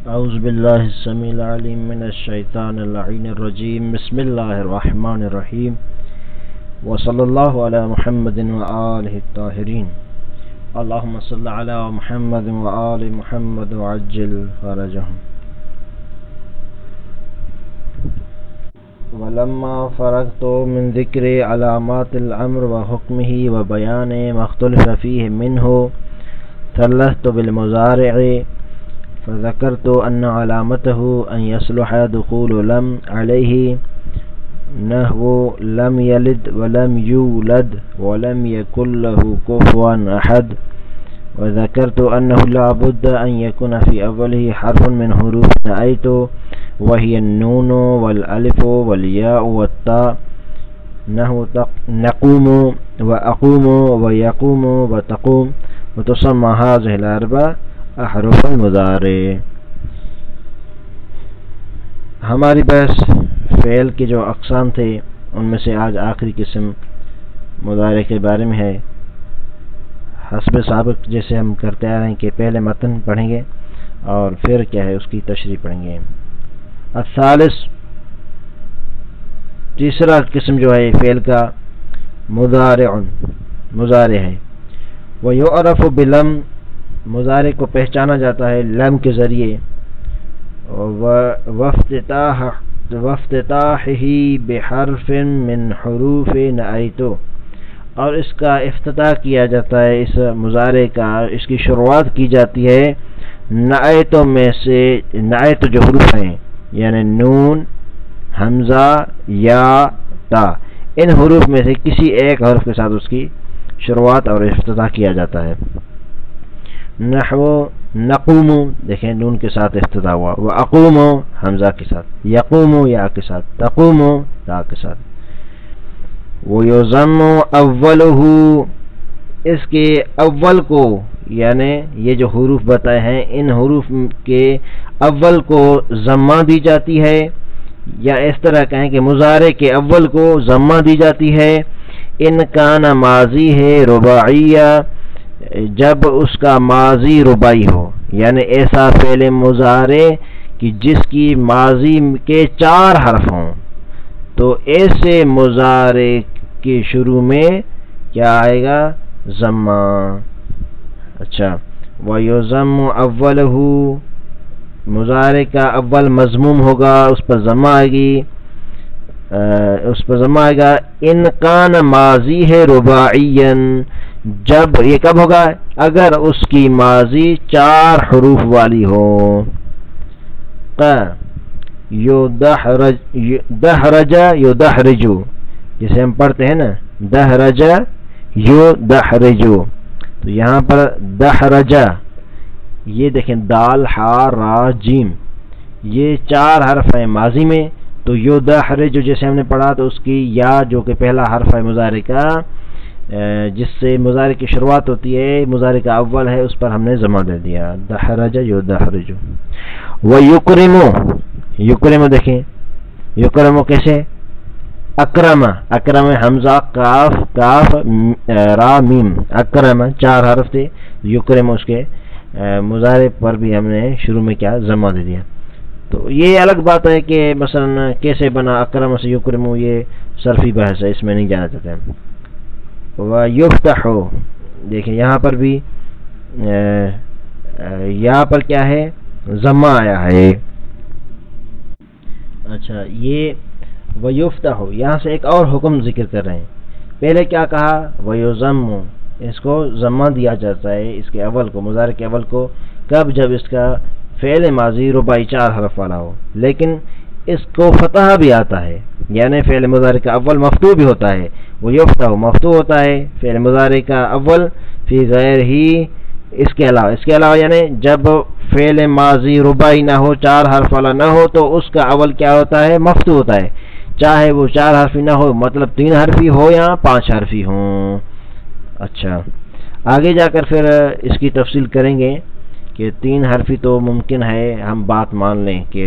اعوذ باللہ السمیع العلیم من الشیطان اللعین الرجیم بسم اللہ الرحمن الرحیم وصلی اللہ علی محمد وآلہ الطاہرین اللہم صل علی محمد وآل محمد وعجل فرجہم. ولما فرغت من ذکر علامات الامر وحکمہ وبیان ما اختلف فیہ منہ ثلثت بالمضارع فذكرت أن علامته أن يصلح دخول لم عليه نحو لم يلد ولم يولد ولم يكن له كفوا أحد. وذكرت أنه لا بد أن يكون في أوله حرف من حروف نأيت وهي النون والألف والياء والتاء نحو نقوم وأقوم ويقوم وتقوم وتسمى هذه الأربع احرف المضارع. ہماری بحث فعل کے جو اقسام تھے ان میں سے آج آخری قسم مضارع کے بارے میں ہے. حسب سابق جیسے ہم کرتے آ رہے ہیں کہ پہلے متن پڑھیں گے اور پھر کیا ہے اس کی تشریح پڑھیں گے. الثالث تیسرا قسم جو ہے فعل کا مضارع ہے. وَيُعْرَفُ بِلَمْ مضارع کو پہچانا جاتا ہے لم کے ذریعے. وافتتاحہ بحرف من حروف نأیت اور اس کا افتتاح کیا جاتا ہے اس مضارع کا اس کی شروعات کی جاتی ہے نأیت میں سے. نأیت جو حروف ہیں یعنی نون حمزہ یا تا ان حروف میں سے کسی ایک حرف کے ساتھ اس کی شروعات اور افتتاح کیا جاتا ہے. نحو نقوم دیکھیں نون کے ساتھ افتتاح ہوا. وَأَقُومُ حمزہ کے ساتھ. یقوم یا کے ساتھ. تقوم تا کے ساتھ. وَيُضَمُّ أَوَّلُهُ اس کے اول کو یعنی یہ جو حروف بتائے ہیں ان حروف کے اول کو ضمہ دی جاتی ہے یا اس طرح کہیں کہ مضارع کے اول کو ضمہ دی جاتی ہے. ان کان ماضی ہے رباعیہ جب اس کا ماضی رباعی ہو یعنی ایسا فعل مضارع کہ جس کی ماضی کے 4 حرف ہوں تو ایسے مضارع کے شروع میں کیا آئے گا ضمہ. اچھا وَيُضَمُّ أَوَّلُهُ مضارع کا اول مضموم ہوگا اس پر ضمہ آئے گی ان کان ماضی ہے رباعیا جب یہ کب ہوگا اگر اس کی ماضی 4 حروف والی ہو. دحرج یدحرج جسے ہم پڑھتے ہیں نا دحرج یدحرج تو یہاں پر دحرج یہ دیکھیں دال ہا را جیم یہ 4 حرف ہیں ماضی میں. تو یدحرج جیسے ہم نے پڑھا تو اس کی یا جو کہ پہلا حرف ہے مضارع کا جس سے مضارع کی شروعات ہوتی ہے مضارع کا اول ہے اس پر ہم نے ضمہ دے دیا. دحرج یدحرج. یکرم دیکھیں یکرم کیسے اکرم حمزہ کاف را میم اکرم 4 حرف تھے. یکرم اس کے مضارع پر بھی ہم نے شروع میں کیا ضمہ دے دیا. تو یہ الگ بات ہے کہ مثلا کیسے بنا اکرم سے یکرم یہ صرفی بحث ہے اس میں نہیں جانا چاہتے ہیں. وَيُفْتَحُ دیکھیں یہاں پر بھی یہاں پر کیا ہے ضمہ آیا ہے. اچھا یہ وَيُفْتَحُ یہاں سے ایک اور حکم ذکر کر رہے ہیں. پہلے کیا کہا وَيُضَمُّ اس کو ضمہ دیا جاتا ہے اس کے اول کو مضارع کے اول کو کب جب اس کا فعل ماضی رباعی 4 حرف والا ہو. لیکن اس کو فتح بھی آتا ہے یعنی فعل مضارع کا اول مفتوح بھی ہوتا ہے. وہ یفتح مفتوح ہوتا ہے فعل مضارع کا اول فی غیر ہی اس کے علاوہ یعنی جب فعل ماضی رباعی نہ ہو 4 حرف والا نہ ہو تو اس کا اول کیا ہوتا ہے مفتوح ہوتا ہے چاہے وہ 4 حرفی نہ ہو مطلب 3 حرفی ہو یا 5 حرفی ہوں. اچھا آگے جا کر پھر اس کی تفصیل کریں گے کہ 3 حرفی تو ممکن ہے ہم بات مان لیں کہ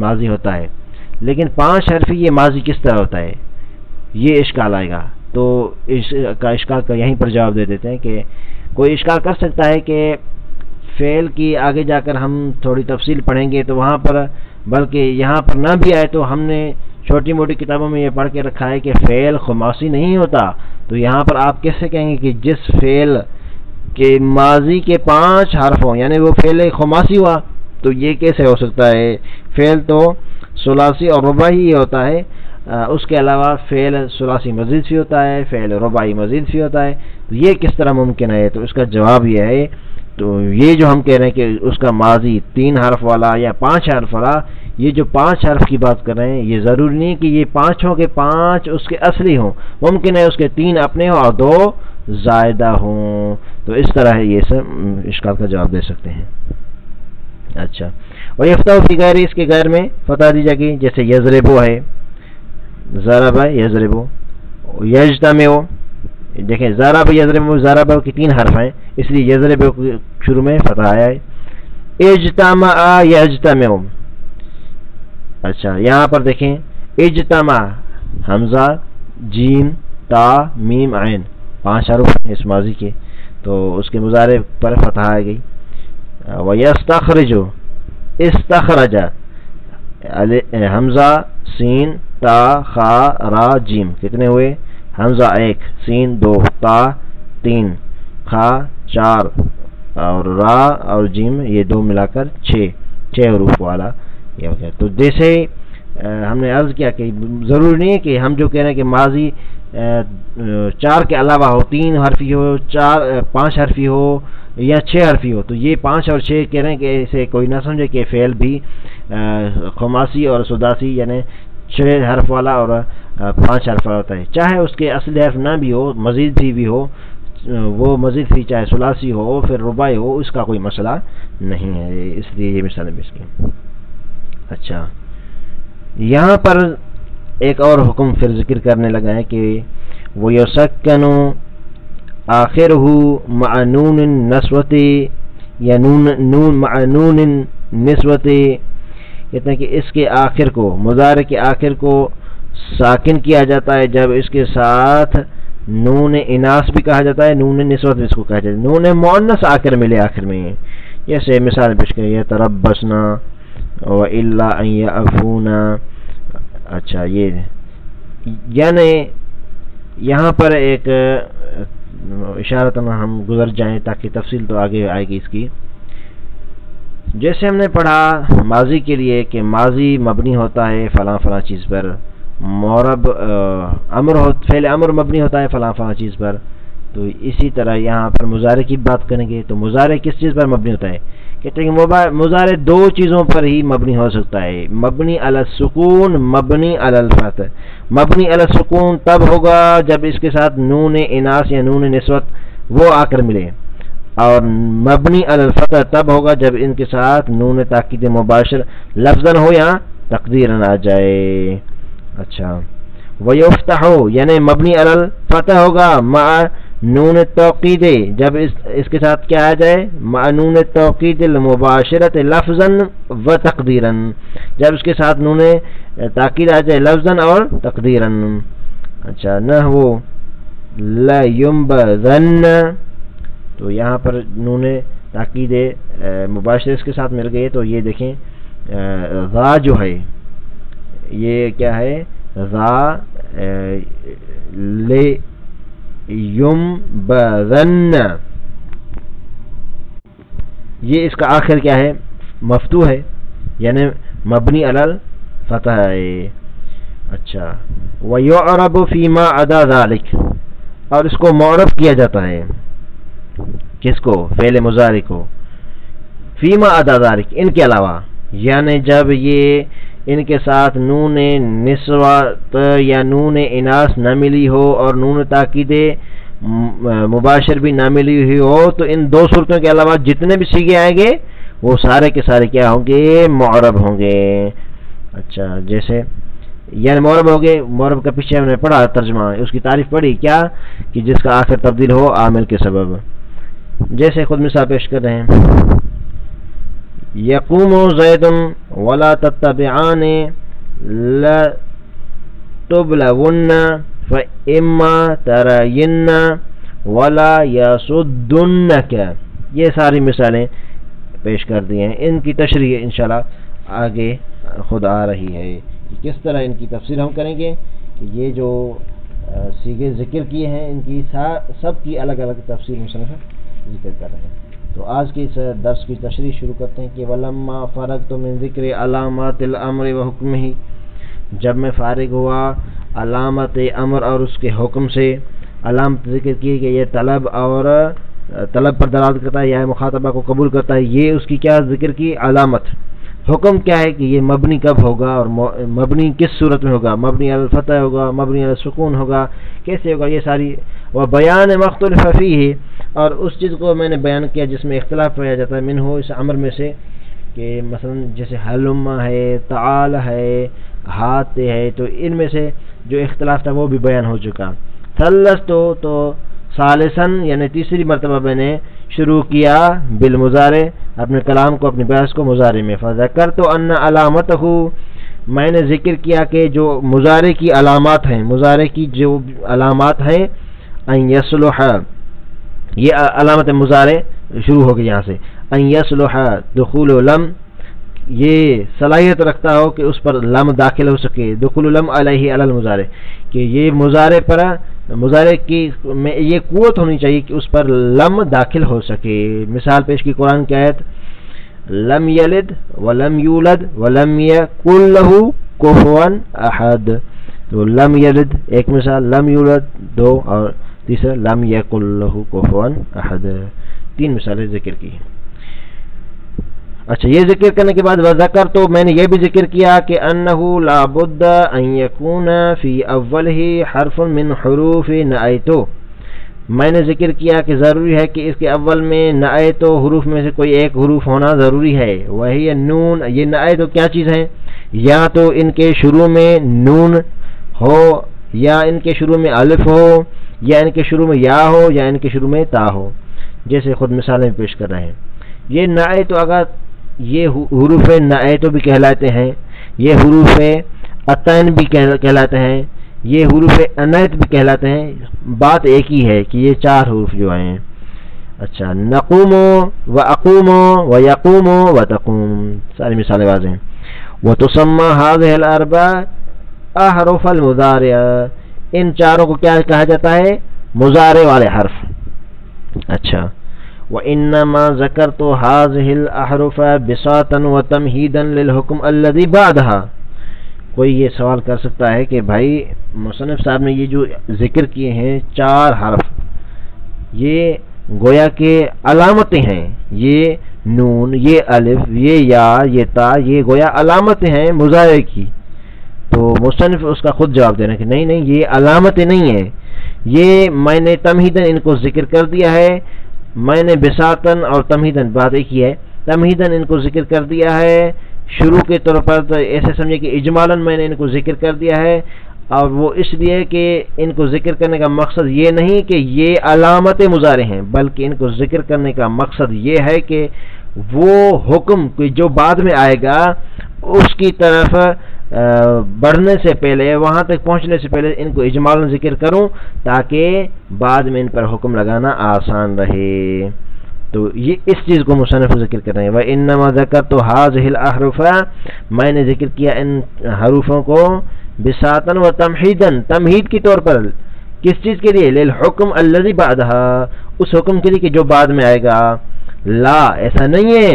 ماضی ہوتا ہے لیکن 5 حرفی یہ ماضی کس طرح ہوتا ہے یہ اشکال آئے گا. تو اس کا اشکال کا یہیں پر جواب دے دیتے ہیں کہ کوئی اشکال کر سکتا ہے کہ فعل کی آگے جا کر ہم تھوڑی تفصیل پڑھیں گے تو وہاں پر، بلکہ یہاں پر نہ بھی آئے تو ہم نے چھوٹی موٹی کتابوں میں یہ پڑھ کے رکھا ہے کہ فعل خماسی نہیں ہوتا. تو یہاں پر آپ کیسے کہیں گے کہ جس فعل کے ماضی کے 5 حرف ہوں، یعنی وہ فعل خماسی ہوا، تو یہ کیسے ہو سکتا ہے؟ فعل تو ثلاثی اور رباعی ہی ہوتا ہے، اس کے علاوہ فعل ثلاثی مزید بھی ہوتا ہے، فعل رباعی مزید بھی ہوتا ہے، تو یہ کس طرح ممکن ہے؟ تو اس کا جواب یہ ہے، تو یہ جو ہم کہہ رہے ہیں کہ اس کا ماضی 3 حرف والا یا 5 حرف والا، یہ جو 5 حرف کی بات کر رہے ہیں یہ ضروری نہیں کہ یہ 5 ہوں کہ 5 اس کے اصلی ہوں، ممکن ہے اس کے 3 اپنے ہوں اور 2 زائدہ ہوں. تو اس طرح یہ سب اشکال کا جواب دے سکتے ہیں. اچھا، اور یفتح فی غیر، اس کے غیر میں فتح دی جائے گی، جیسے یضربو ہے، ضرب ہے یضربو، یجتمع، دیکھیں ضرب یضربو، ضرب کی 3 حرف ہیں اس لیے یضربو شروع میں فتح آیا ہے. اجتمع یجتمع، اچھا یہاں پر دیکھیں اجتمع، حمزہ جیم تا میم عین، 5 حروف ہیں اس ماضی کے، تو اس کے مضارع پر فتح آ گئی. وَيَسْتَخْرِجُ، استخرج، حمزہ سین تا خا را جیم، کتنے ہوئے؟ حمزہ 1، سین 2، تا 3، خا 4 اور را اور جیم یہ 2 ملا کر 6 حروف والا یہ ہو گیا. تو جیسے ہم نے عرض کیا کہ ضروری نہیں ہے کہ ہم جو کہہ رہے ہیں کہ ماضی 4 کے علاوہ ہو، 3 حرفی ہو، 5 حرفی ہو یا 6 حرفی ہو، تو یہ 5 اور 6 کہہ رہے ہیں کہ اسے کوئی نہ سمجھے کہ فعل بھی خماسی اور سداسی یعنی 6 حرف والا اور 5 حرف والا ہوتا ہے، چاہے اس کے اصل حرف نہ بھی ہو، مزید بھی ہو، وہ مزید بھی چاہے ثلاثی ہو پھر رباعی ہو، اس کا کوئی مسئلہ نہیں ہے، اس لیے یہ مثالیں بھی اس کی. اچھا، یہاں پر ایک اور حکم پھر ذکر کرنے لگا ہے کہ وہ یسکنُ آخرہ مع نون النسوۃ یا نون مع نون النسوۃ، کہتے ہیں کہ اس کے آخر کو، مضارع کے آخر کو ساکن کیا جاتا ہے جب اس کے ساتھ نون اناث بھی کہا جاتا ہے، نون نسوت بھی اس کو کہا جاتا ہے، نون مؤنث آخر ملے آخر میں. جیسے مثال پیش کریں یتربصنا وَإِلَّا أَن يَعْفُونَ. اچھا، یہ یعنی یہاں پر ایک اشارتاً ہم گزر جائیں تاکہ تفصیل تو آگے آئے گی اس کی. جیسے ہم نے پڑھا ماضی کے لیے کہ ماضی مبنی ہوتا ہے فلاں فلاں چیز پر، معرب فعل امر مبنی ہوتا ہے فلاں فلاں چیز پر، تو اسی طرح یہاں پر مضارع کی بات کریں گے تو مضارع کس چیز پر مبنی ہوتا ہے؟ کہتے ہیں کہ مضارع 2 چیزوں پر ہی مبنی ہو سکتا ہے، مبنی علی السکون، مبنی علی الفتح. مبنی علی السکون تب ہوگا جب اس کے ساتھ نون اناث یا نون نسوت وہ آ کر ملے، اور مبنی علی الفتح تب ہوگا جب ان کے ساتھ نون تاکید مباشر لفظاً ہو یا تقدیراً آ جائے. اچھا، وَيُفْتَحُ یعنی مبنی علی الفتح ہوگا مع نون توقید، جب اس کے ساتھ کیا آ جائے؟ مع نون توقید المباشرت لفظاً و تقدیراً، جب اس کے ساتھ نون تاکید آ جائے لفظاً اور تقدیراً. اچھا، نحو لا ينبذن، تو یہاں پر نون تاکید مباشر اس کے ساتھ مل گئی، تو یہ دیکھیں ذا جو ہے یہ کیا ہے؟ ذا لے ينبذن، یہ اس کا آخر کیا ہے؟ مفتوح ہے یعنی مبنی علی الفتح ہے. اچھا، وَيُعْرَبُ فِي مَا عَدَا ذَلِكَ، اور اس کو معرب کیا جاتا ہے، کس کو؟ فعل مضارع کو، فِي مَا عَدَا ذَلِكَ ان کے علاوہ، یعنی جب یہ ان کے ساتھ نون نسوت یا نون اناث نہ ملی ہو اور نون تاکید مباشر بھی نہ ملی ہوئی ہو، تو ان 2 صورتوں کے علاوہ جتنے بھی صیغے آئیں گے وہ سارے کے سارے کیا ہوں گے؟ معرب ہوں گے. اچھا، جیسے یعنی معرب ہو گئے، معرب کا پیچھے ہم نے پڑھا ترجمہ، اس کی تعریف پڑھی کیا کہ جس کا آخر تبدیل ہو عامل کے سبب. جیسے خود مثال پیش کر رہے ہیں، یقوم زید ولا تتبعان لتبلون فاما ترین ولا یصدنک، یہ ساری مثالیں پیش کر دیے ہیں. ان کی تشریح انشاءاللہ آگے خود آ رہی ہے. کس طرح ان کی تفسیر ہم کریں گے کہ یہ جو صیغے ذکر کیے ہیں ان کی سب کی الگ الگ تفسیر مصنف ذکر کر رہے ہیں. تو آج کے اس درس کی تشریح شروع کرتے ہیں کہ وَلَمَّا فَرَغْتُ مِن ذِكْرِ عَلَامَاتِ الْأَمْرِ وَحُكْمِهِ، جب میں فارغ ہوا علامت امر اور اس کے حکم سے. علامت ذکر کی کہ یہ طلب اور طلب پر دلالت کرتا ہے یا مخاطبہ کو قبول کرتا ہے، یہ اس کی کیا ذکر کی علامت. حکم کیا ہے کہ یہ مبنی کب ہوگا اور مبنی کس صورت میں ہوگا، مبنی علی الفتح ہوگا، مبنی علی السکون ہوگا، کیسے ہوگا، یہ ساری. وہ بیان مختلف فیہ، اور اس چیز کو میں نے بیان کیا جس میں اختلاف پایا جاتا ہے، منہ اس امر میں سے، کہ مثلا جیسے حلم ہے، تعال ہے، ہاتھ ہے، تو ان میں سے جو اختلاف تھا وہ بھی بیان ہو چکا. تو ثالثاً یعنی تیسری مرتبہ میں نے شروع کیا بالمضارع، اپنے کلام کو، اپنی بحث کو مضارع میں. فذکرت ان علامتہ، میں نے ذکر کیا کہ جو مضارع کی علامات ہیں، مضارع کی جو علامات ہیں، ان یصلح، یہ علامت مضارع شروع ہوگی یہاں سے. ان یصلح دخول لم، یہ صلاحیت رکھتا ہو کہ اس پر لم داخل ہو سکے. دخول لم علیہ علی المضارع، کہ یہ مضارع پر، مضارع کی میں یہ قوت ہونی چاہیے کہ اس پر لم داخل ہو سکے. مثال پیش کی قرآن کی آیت لم یلد ولم یولد ولم یکن لہ کفوا احد. تو لم یلد ایک مثال، لم یولد دو، اور تیسرا لم یکن لہ کفوا احد. تین مثالیں ذکر کی. اچھا، یہ ذکر کرنے کے بعد وذکر، تو میں نے یہ بھی ذکر کیا کہ انہ لا بد ان یکون فی اولہ حرف من حروف نعیت. میں نے ذکر کیا کہ ضروری ہے کہ اس کے اول میں نعیت حروف میں سے کوئی ایک حروف ہونا ضروری ہے. وہی نون، یہ نعیت کیا چیز ہے؟ یا تو ان کے شروع میں نون ہو، یا ان کے شروع میں الف ہو، یا ان کے شروع میں یا ہو، یا ان کے شروع میں تا ہو. جیسے خود مثالیں پیش کر رہے ہیں. یہ نعیت اگر یہ حروف نعیت بھی کہلاتے ہیں، یہ حروف عطین بھی کہلاتے ہیں، یہ حروف عنایت بھی کہلاتے ہیں. بات ایک ہی ہے کہ یہ چار حروف جو ہیں. اچھا، نقوم و اقوم و یقوم و تقوم، ساری مثالیں واضح ہیں. وتسمى هذه الاربع احرف المضارع، ان چاروں کو کیا کہا جاتا ہے؟ مضارع والے حرف. اچھا، وَإِنَّمَا ذَكَرْتُ هَذِهِ الْأَحْرُفَ بِسَاطًا وَتَمْهِيدًا لِلْحُكْمِ الَّذِي بَعْدَهَا. کوئی یہ سوال کر سکتا ہے کہ بھائی مصنف صاحب نے یہ جو ذکر کیے ہیں چار حرف، یہ گویا کہ علامتیں ہیں، یہ نون، یہ الف، یہ یا، یہ تا، یہ گویا علامتیں ہیں مضارع کی. تو مصنف اس کا خود جواب دینا کہ نہیں یہ علامتیں نہیں ہیں، یہ میں نے تمہیدن ان کو ذکر کر دیا ہے. میں نے بساطن اور تمہیدن، بات ایک ہی ہے، تمہیدن ان کو ذکر کر دیا ہے شروع کے طور پر. تو ایسے سمجھے کہ اجمالاً میں نے ان کو ذکر کر دیا ہے، اور وہ اس لیے کہ ان کو ذکر کرنے کا مقصد یہ نہیں کہ یہ علامت مضارع ہیں، بلکہ ان کو ذکر کرنے کا مقصد یہ ہے کہ وہ حکم جو بعد میں آئے گا اس کی طرف بڑھنے سے پہلے، وہاں تک پہنچنے سے پہلے ان کو اجمالاً ذکر کروں تاکہ بعد میں ان پر حکم لگانا آسان رہے. تو یہ اس چیز کو مصنف ذکر کر رہے ہیں. وَإِنَّمَا ذَكَرْتُ هَذِهِ الْأَحْرُفَ، میں نے ذکر کیا ان حروفوں کو بِسَاطًا وَتَمْحِيدًا، تمہید کے طور پر. کس چیز کے لیے؟ لِلْحُكْمِ الَّذِي بَعْدَهَا، اس حکم کے لیے کہ جو بعد میں آئے گا. لا، ایسا نہیں ہے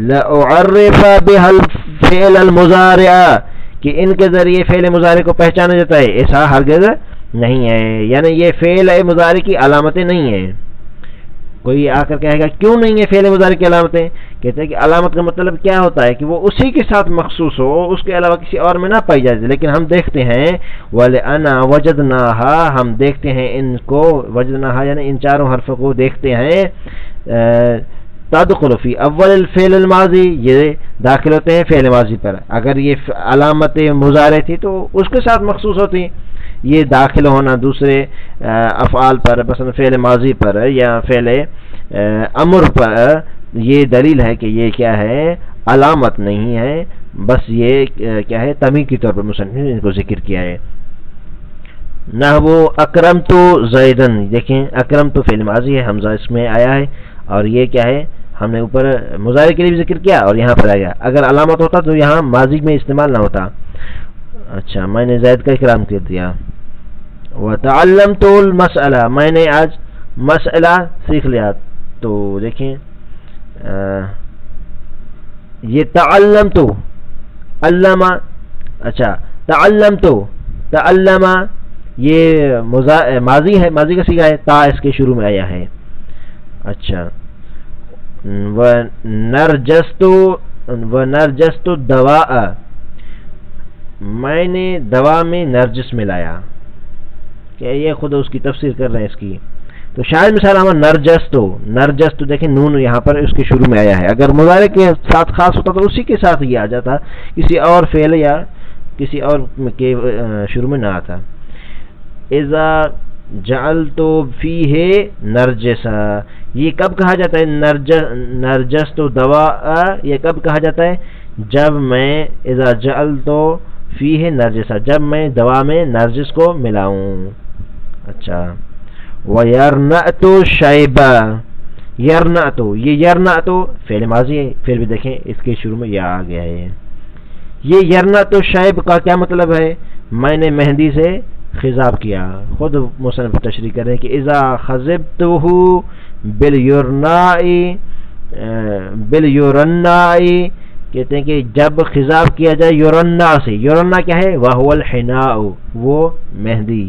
لَأُعَرِّفَ بِهَا الْفِعْلَ الْمُضَارِعَ، کہ ان کے ذریعے فعل مضارع کو پہچانا جاتا ہے، ایسا ہرگز نہیں ہے. یعنی یہ فعل مضارع کی علامتیں نہیں ہیں. کوئی آ کر کہے گا کیوں نہیں ہے فعل مضارع کی علامتیں؟ کہتے ہیں کہ علامت کا مطلب کیا ہوتا ہے کہ وہ اسی کے ساتھ مخصوص ہو، اس کے علاوہ کسی اور میں نہ پائی جائے. لیکن ہم دیکھتے ہیں وَلِأَنَا وَجَدْنَاهَا، ہم دیکھتے ہیں ان کو، وجدناها یعنی ان چاروں حرفوں کو دیکھتے ہیں. تدخل فی اول الفعل الماضی، یہ داخل ہوتے ہیں فعل ماضی پر. اگر یہ علامت مضارع تھی تو اس کے ساتھ مخصوص ہوتی. یہ داخل ہونا دوسرے افعال پر، مثلا فعل ماضی پر یا فعل امر پر، یہ دلیل ہے کہ یہ کیا ہے؟ علامت نہیں ہے، بس یہ کیا ہے؟ تمہید کے طور پر مصنف نے ان کو ذکر کیا ہے. نحو اکرمت زیدن، دیکھیں اکرمت فعل ماضی ہے، حمزہ اس میں آیا ہے، اور یہ کیا ہے؟ ہم نے اوپر مضارع کے لیے بھی ذکر کیا اور یہاں پر آ گیا. اگر علامت ہوتا تو یہاں ماضی میں استعمال نہ ہوتا. اچھا میں نے زید کا اکرام کر دیا. وتعلمت المسألہ، میں نے آج مسئلہ سیکھ لیا. تو دیکھیں یہ تعلمت علامہ، اچھا تعلمت تعلمہ یہ ماضی ہے، ماضی کا صیغہ ہے، تا اس کے شروع میں آیا ہے. اچھا وَنَرْجَسْتُ الدَّوَاءَ، میں نے دوا میں نرجس ملایا. کہ یہ خود اس کی تفسیر کر رہے ہیں اس کی. تو شاید مثال ہمیں نرجستو دیکھیں نون یہاں پر اس کے شروع میں آیا ہے. اگر مضارع کے ساتھ خاص ہوتا تو اسی کے ساتھ یہ آ جاتا، کسی اور فعل یا کسی اور کے شروع میں نہ آتا. اذا جعلت فیہ نرجسا، یہ کب کہا جاتا ہے؟ نرجستو دواء یہ کب کہا جاتا ہے؟ جب میں اذا جعلت فیہ نرجسا، جب میں دوا میں نرجس کو ملاؤں. اچھا وَيَرْنَأْتُ شَيْبًا، یرنأتو، یہ یرنأتو فعل ماضی ہے، فعل بھی دیکھیں اس کے شروع میں یا آ گیا ہے. یہ یرنأتو شیب کا کیا مطلب ہے؟ میں نے مہندی سے خضاب کیا. خود مصنف تشریح کر رہے ہیں کہ اذا خضبتہ بالیورناء، کہتے ہیں کہ جب خضاب کیا جائے یورنا سے. یورنا کیا ہے؟ وَهُوَ الْحِنَاءُ، وہ مہندی.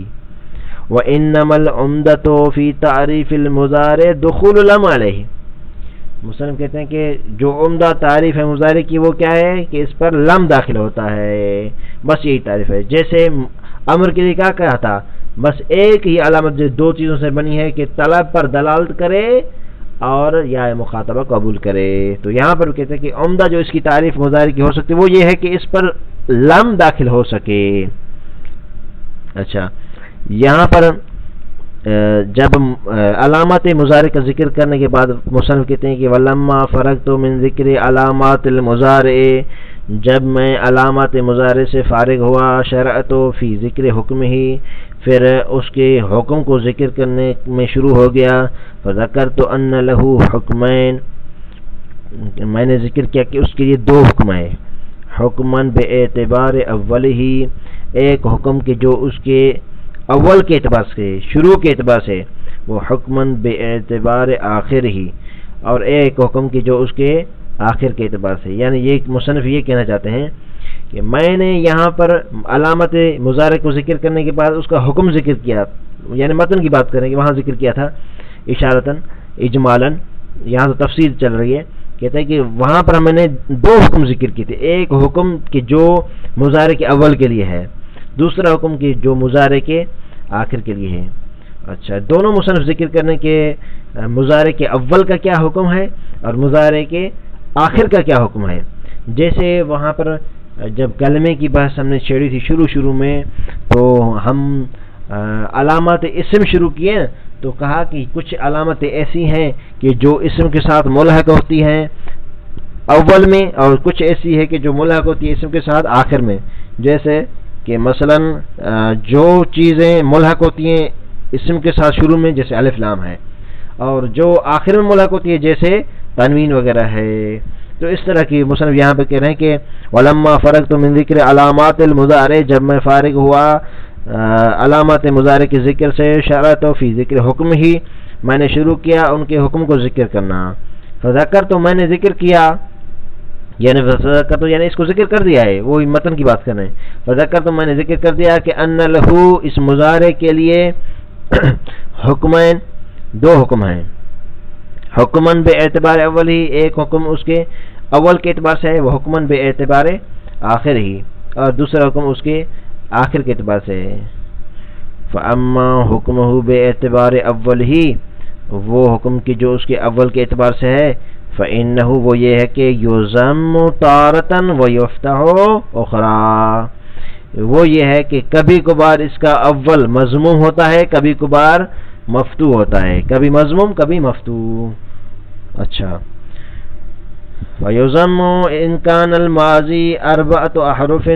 وَإِنَّمَا الْعُمْدَةُ فِي تَعْرِيفِ الْمُضَارِعِ دُخُولُ اللَّامِ عَلَيْهِ. مصنف کہتے ہیں کہ جو عمدہ تعریف ہے مضارع کی وہ کیا ہے کہ اس پر لم داخل ہوتا ہے. بس یہی تعریف ہے. جیسے امر کے لیے کیا کہا تھا؟ بس ایک ہی علامت جو دو چیزوں سے بنی ہے کہ طلب پر دلالت کرے اور یا مخاطبہ قبول کرے. تو یہاں پر کہتے ہیں کہ عمدہ جو اس کی تعریف مضارع کی ہو سکتی وہ یہ ہے کہ اس پر لم داخل ہو سکے. اچھا یہاں پر جب علامات مضارع کا ذکر کرنے کے بعد مصنف کہتے ہیں کہ وَلَمَّا فَرَغْتُ مِن ذِكْرِ عَلَامَاتِ الْمُضَارِعِ، جب میں علامات مضارع سے فارغ ہوا، شرعت فی ذکر حکم ہی، پھر اس کے حکم کو ذکر کرنے میں شروع ہو گیا. فَذَكَرْتُ أَنَّ لَهُ حُکْمَيْن، میں نے ذکر کیا کہ اس کے لیے دو حکم ہیں. حکماً بِاعْتِبَارِ اَوَّلِهِ، ایک حکم کے جو اس کے اول کے اعتبار سے، شروع کے اعتبار سے، وہ حکماً باعتبار آخر ہی، اور ایک حکم کی جو اس کے آخر کے اعتبار سے. یعنی یہ مصنف یہ کہنا چاہتے ہیں کہ میں نے یہاں پر علامت مضارع کو ذکر کرنے کے بعد اس کا حکم ذکر کیا، یعنی متن کی بات کریں کہ وہاں ذکر کیا تھا اشارتاً اجمالاً، یہاں تو تفصیل چل رہی ہے. کہتے ہیں کہ وہاں پر میں نے دو حکم ذکر کیے تھے، ایک حکم کہ جو مضارع کے اول کے لیے ہے، دوسرا حکم کی جو مضارع کے آخر کے لیے ہے. اچھا دونوں مصنف ذکر کرنے کے مضارع کے اول کا کیا حکم ہے اور مضارع کے آخر کا کیا حکم ہے. جیسے وہاں پر جب کلمے کی بحث ہم نے چھیڑی تھی شروع میں، تو ہم علامات اسم شروع کیے تو کہا کہ کچھ علامتیں ایسی ہیں کہ جو اسم کے ساتھ ملحق ہوتی ہیں اول میں، اور کچھ ایسی ہے کہ جو ملحق ہوتی ہے اسم کے ساتھ آخر میں. جیسے کہ مثلا جو چیزیں ملحق ہوتی ہیں اسم کے ساتھ شروع میں جیسے الف لام ہے، اور جو آخر میں ملحق ہوتی ہے جیسے تنوین وغیرہ ہے. تو اس طرح کی مصنف یہاں پہ کہہ رہے ہیں کہ وَلَمَّا فَرَغْتُ مِن ذِكْرِ عَلَامَاتِ الْمُضَارِعِ، جب میں فارغ ہوا علامات مضارع کے ذکر سے، شرعت فی ذکر حکم ہی، میں نے شروع کیا ان کے حکم کو ذکر کرنا. فذکرت، میں نے ذکر کیا، یعنی اس کو ذکر کر دیا ہے، وہ متن کی بات کر رہے ہیں. فذکرت، میں نے ذکر کر دیا کہ ان لہو، اس مضارع کے لیے حکمین، دو حکم ہیں. حکمن بے اعتبار اول ہی، ایک حکم اس کے اول کے اعتبار سے ہے، وہ حکمن بے اعتبار آخر ہی، اور دوسرا حکم اس کے آخر کے اعتبار سے ہے. فاما حکمہ بے اعتبار اول ہی، وہ حکم کی جو اس کے اول کے اعتبار سے ہے، فإنہ، وہ یہ ہے کہ یضم تارتن ویفتح اخرى، وہ یہ ہے کہ کبھی کبھار اس کا اول مضموم ہوتا ہے، کبھی کبھار مفتوح ہوتا ہے، کبھی مضموم کبھی مفتوح. اچھا ویضم ان کان الماضی اربعۃ احرف،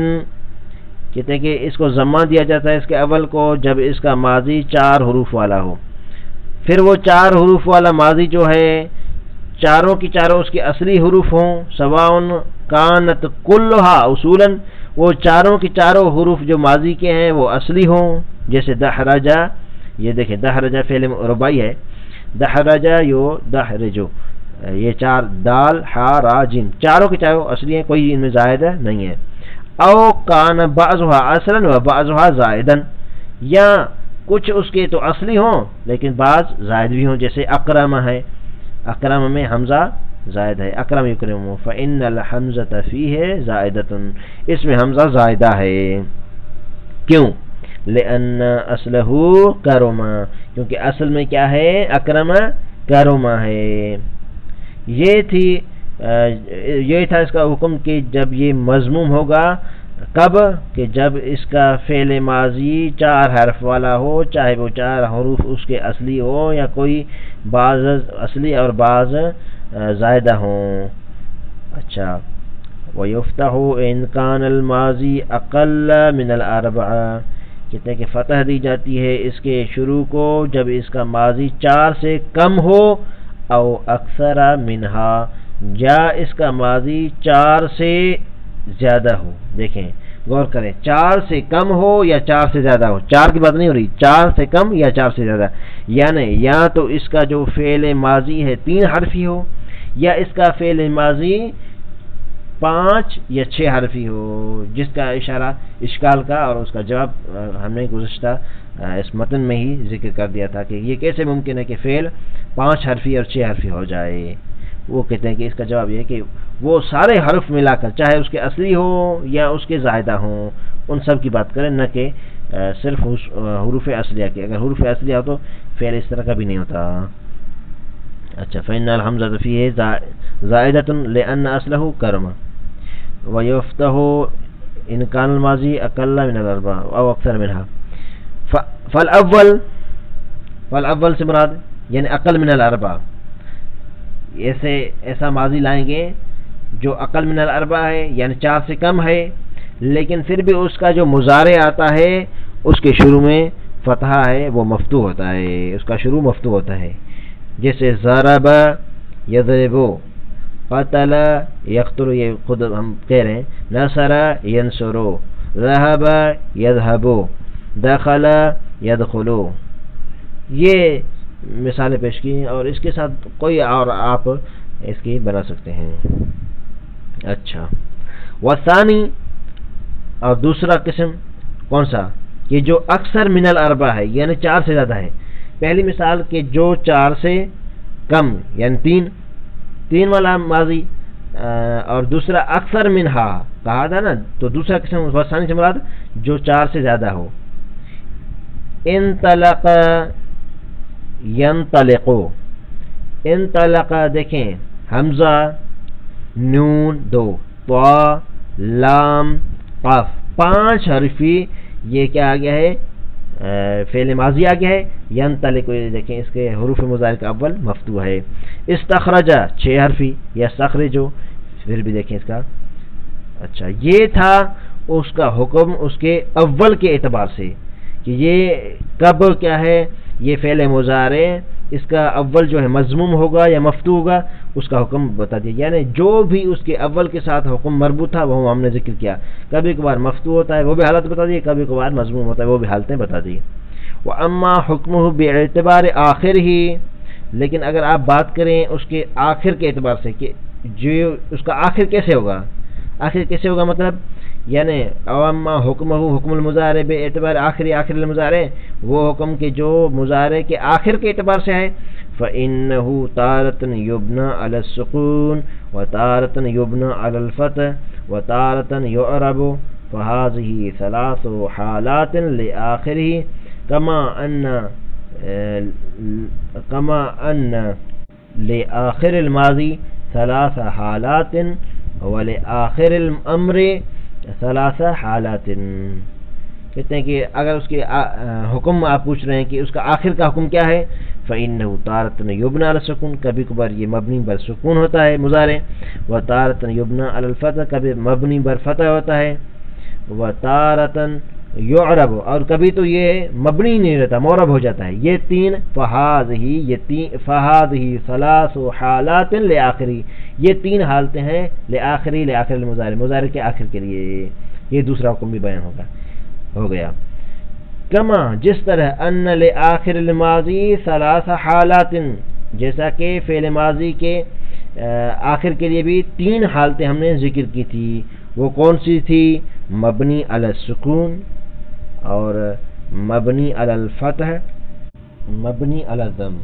کہتے ہیں کہ اس کو ضمہ دیا جاتا ہے اس کے اول کو جب اس کا ماضی 4 حروف والا ہو. پھر وہ 4 حروف والا ماضی جو ہے چاروں کی چاروں اس کے اصلی حروف ہوں، سواء کانت کلھا اصولا، وہ چاروں کی چاروں حروف جو ماضی کے ہیں وہ اصلی ہوں، جیسے دحرجہ، یہ دیکھیں دحرجہ فعل رباعی ہے، دحرجہ یو دحرجو، یہ چار دال ہا را جیم چاروں کے چاروں اصلی ہیں، کوئی ان میں زائدہ نہیں ہے۔ او کان بعضها اصلا و بعضها زائدا، یا کچھ اس کے تو اصلی ہوں لیکن بعض زائد بھی ہوں، جیسے اکرم ہے، اکرم میں حمزہ زائد ہے، اکرم یکرم، فإن الحمزة فیہ زائدۃ، اس میں حمزہ زائدہ ہے، کیوں؟ لأن اصلہ کرم، کیونکہ اصل میں کیا ہے؟ اکرم کرم ہے۔ یہ تھا اس کا حکم کہ جب یہ مضموم ہوگا، کب؟ کہ جب اس کا فعل ماضی 4 حرف والا ہو، چاہے وہ 4 حروف اس کے اصلی ہو یا کوئی بعض اصلی اور بعض زائدہ ہوں۔ اچھا، وَيُفْتَحُ إِنْ كَانَ الْمَاضِي أَقَلَّ مِنَ الْأَرْبَعَةِ، کہتے ہیں کہ فتح دی جاتی ہے اس کے شروع کو جب اس کا ماضی 4 سے کم ہو، او اکثر منہا، یا اس کا ماضی 4 سے زیادہ ہو۔ دیکھیں غور کریں، 4 سے کم ہو یا 4 سے زیادہ ہو، 4 کی بات نہیں ہو رہی، 4 سے کم یا 4 سے زیادہ، یعنی یا تو اس کا جو فعل ماضی ہے 3 حرفی ہو، یا اس کا فعل ماضی 5 یا 6 حرفی ہو، جس کا اشارہ اشکال کا اور اس کا جواب ہم نے گزشتہ اس متن میں ہی ذکر کر دیا تھا کہ یہ کیسے ممکن ہے کہ فعل 5 حرفی اور 6 حرفی ہو جائے۔ وہ کہتے ہیں کہ اس کا جواب یہ ہے کہ وہ سارے حرف ملا کر، چاہے اس کے اصلی ہو یا اس کے زائدہ ہوں، ان سب کی بات کریں، نہ کہ صرف حروف اصلیہ کی۔ اگر حروف اصلیہ ہو تو فعل اس طرح کا بھی نہیں ہوتا۔ اچھا، فإن الحمزة فيه زائدة لأن أصله كرم، ويفتح إن كان الماضي أقل من الأربعة أو أكثر منها۔ فالأول سے مراد یعنی اقل من الأربعة، ایسا ماضی لائیں گے جو اقل من الأربعة ہے یعنی 4 سے کم ہے، لیکن پھر بھی اس کا جو مضارع آتا ہے اس کے شروع میں فتحہ ہے، وہ مفتوح ہوتا ہے، اس کا شروع مفتوح ہوتا ہے، جیسے ضرب یضرب، قتل یقتل، یہ خود ہم کہہ رہے ہیں، نصر ینصر، ذهب یذهب، دخل یدخل، یہ مثالیں پیش کی ہیں اور اس کے ساتھ کوئی اور آپ اس کی بنا سکتے ہیں۔ اچھا، والثانی، اور دوسرا قسم کون سا؟ کہ جو اکثر من الاربع ہے یعنی 4 سے زیادہ ہے۔ پہلی مثال کہ جو 4 سے کم یعنی 3 والا ماضی، اور دوسرا اکثر منہا کہا تھا نا، تو دوسرا قسم والثانی سے مراد جو 4 سے زیادہ ہو۔ انطلق ینطلق، انطلق دیکھیں حمزہ نون 2 طا لام قاف 5 حرفی، یہ کیا آ گیا ہے؟ فعل ماضی آ گیا ہے۔ ینطلق دیکھیں اس کے حروف مضارع کا اول مفتوح ہے۔ استخرج 6 حرفی یا استخرجو، پھر بھی دیکھیں اس کا۔ اچھا، یہ تھا اس کا حکم اس کے اول کے اعتبار سے کہ یہ کب کیا ہے، یہ فعل مضارع اس کا اول جو ہے مضموم ہوگا یا مفتوح ہوگا، اس کا حکم بتا دیا، یعنی جو بھی اس کے اول کے ساتھ حکم مربوط تھا وہ ہم نے ذکر کیا، کبھی کبھار مفتوح ہوتا ہے وہ بھی حالت بتا دی، کبھی کبھار مضموم ہوتا ہے وہ بھی حالتیں بتا دی۔ وَأَمَّا حُكْمُهُ بِاعْتِبَارِ آخِرِهِ، لیکن اگر آپ بات کریں اس کے آخر کے اعتبار سے کہ جو اس کا آخر کیسے ہوگا، آخر کیسے ہوگا مطلب یعنی اما حکمہ حکم المضارع بے اعتبار آخر المضارع، وہ حکم کہ جو مضارع کے آخر کے اعتبار سے ہے، فإنه تارة يبنى على السكون وتارة يبنى على الفتح وتارة يعرب، فهذه 3 حالات لآخره كما أن لآخر الماضي 3 حالات ولآخر الامر 3 حالات۔ کہتے ہیں کہ اگر اس کے حکم آپ پوچھ رہے ہیں کہ اس کا آخر کا حکم کیا ہے، فإنه تارة يبنى على السكون، کبھی کبھار یہ مبنی بر سکون ہوتا ہے مضارع، وتارة يبنى على الفتح، کبھی مبنی بر فتح ہوتا ہے، وتارة یعرب، اور کبھی تو یہ مبنی نہیں رہتا، معرب ہو جاتا ہے. یہ تین فہذہ ثلاث حالات لآخری، یہ تین حالتیں ہیں لآخری المضارع، مضارع کے آخر کے لیے. یہ دوسرا حکم بھی بیان ہو گیا. کما جس طرح ان لآخر الماضی ثلاث حالات، جیسا کہ فعل ماضی کے آخر کے لیے بھی تین حالتیں ہم نے ذکر کی تھی. وہ کون سی تھی؟ مبنی علی السکون، اور مبنی علی الفتح، مبنی علی الضم.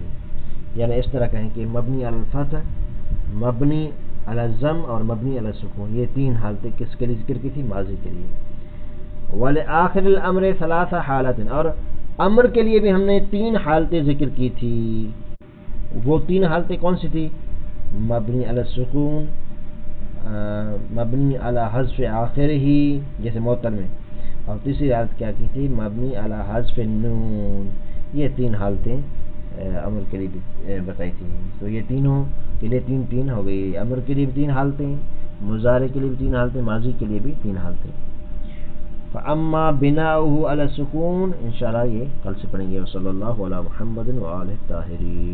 یعنی اس طرح کہیں کہ مبنی علی الفتح، مبنی علی الضم اور مبنی علی السکون. یہ تین حالتیں کس کے لیے ذکر کی تھی؟ ماضی کے لیے. وَلِآخِرِ الْأَمْرِ ثَلَاثَ حَالَاتٍ، اور امر کے لیے بھی ہم نے تین حالتیں ذکر کی تھی. وہ تین حالتیں کون سی تھی؟ مبنی علی السکون، مبنی علی حذف آخرہ جیسے معطل میں، اور تیسری حالت کیا کی تھی؟ مبنی علی حذف النون. یہ تین حالتیں امر کے لیے بھی بتائی تھی. تو یہ تینوں کے لیے تین ہو گئی. امر کے لیے بھی تین حالتیں، مضارع کے لیے بھی تین حالتیں، ماضی کے لیے بھی تین حالتیں. فَأَمَّا بِنَاؤُهُ عَلَى السُّكُونِ، انشاءاللہ یہ کل سے پڑھیں گے. وصلی اللہ علی محمد وآلہ الطاہرین.